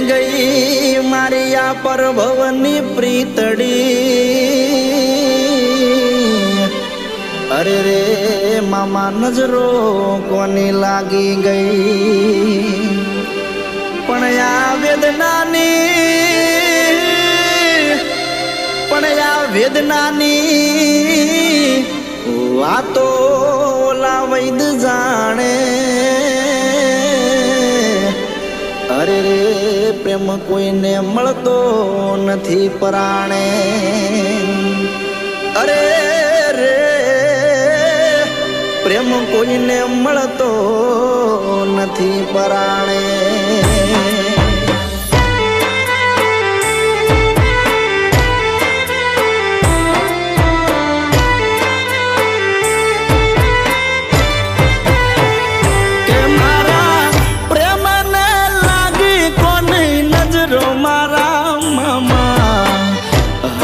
गई मारिया पर भवनी प्रीतड़ी। अरे रे मामा नजरो कोनी लागी गई पण या वेदनानी वातो ला वैद जाने। अरे रे प्रेम कोईने मळतो नथी पराणे। अरे रे प्रेम कोईने मळतो नथी पराणे।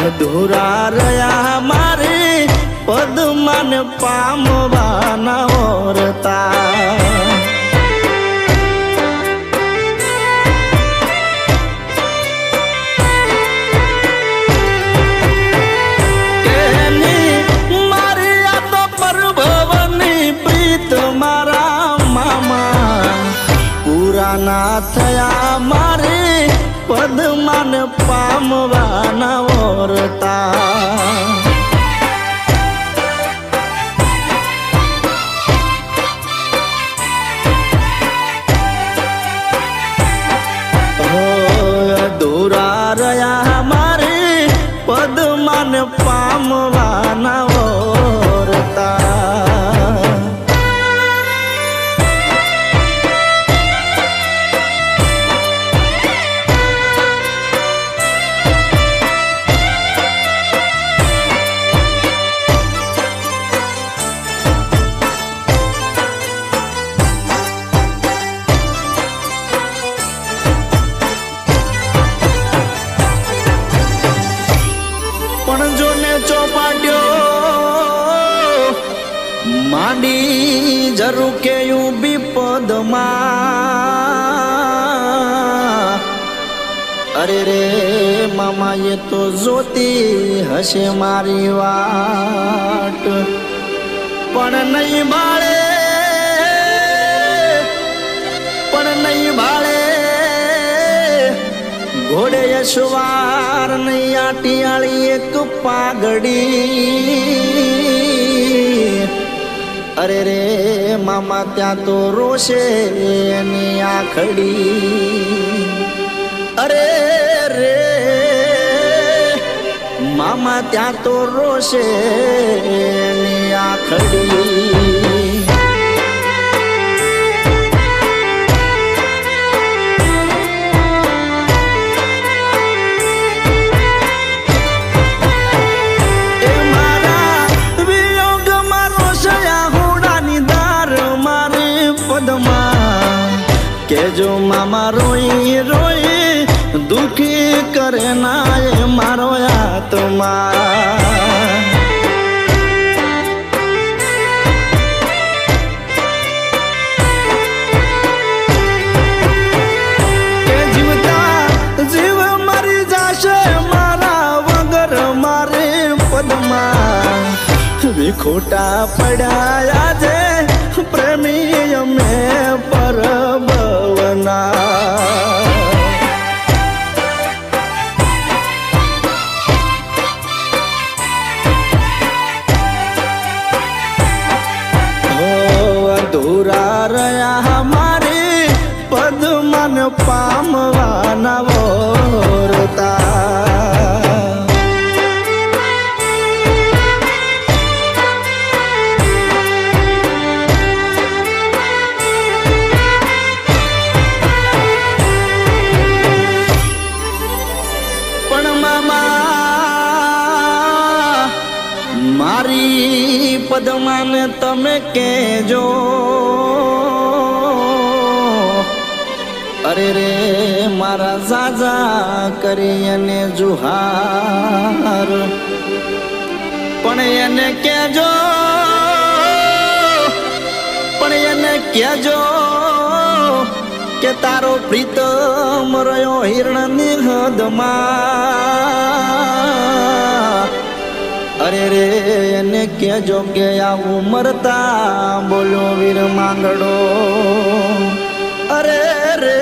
अधूरा रया मारे पद्मन पामवाना ओरता। मारिया तो परभवनी प्रीत मारा मामा पूरा ना थया मारे पद्मन पामवाना ओरता। अधूरा रया हमारे पद्मन पामवाना ओरता। चौपाट्यो माडी जरू के यू विपदमा। अरे रे मामा ये तो जोती हसे मारी वाट पण नहीं भाळे घोड़े यशवार नहीं आटियाली एक पागड़ी। अरे रे मामा त्या तो रोशे नी आखड़ी। अरे रे मामा त्या तो रोशे नी आखड़ी। के जो मामा रोई रोई दुखी करे ना ये मारो आत्मा। के जीवता जीव मरी जाशे मारा वगर मारे पद्मा। विखोटा पड़ा जे प्रेमी में परभवना। अधूरा रया हमारे पद्मन पामवाना ओरता। मारी पद्मन तमे केजो। अरे रे मारा जाजा करी एने जुहार पण एने केजो કે તારો પ્રીતમ રહ્યો હિરણની હદમાં. અરે રે એને કેજો કે આવું મરતા બોલો વીર માંગડો. અરે રે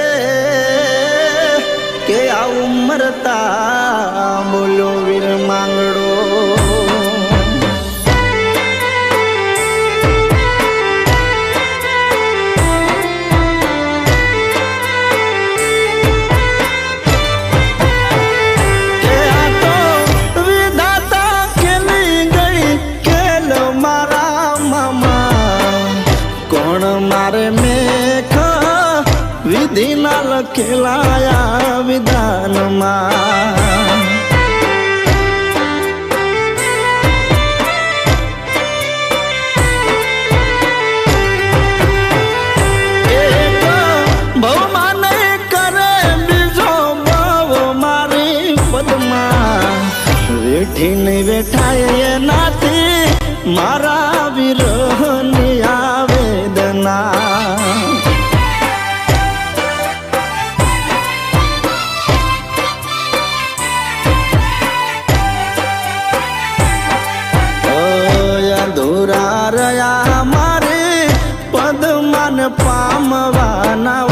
કે આવું મરતા બોલો વીર માંગડો. મારે મેઘ વિધિના લખેલાયા વિધાનમાં. એક ભવમાં નહીં કરે બીજો ભવ મારી પદમાં. વેઠી નહીં વેઠાય એનાથી મારા વિરહની આવેદના. અધૂરા રહ્યા મારે પદમાન પામવાના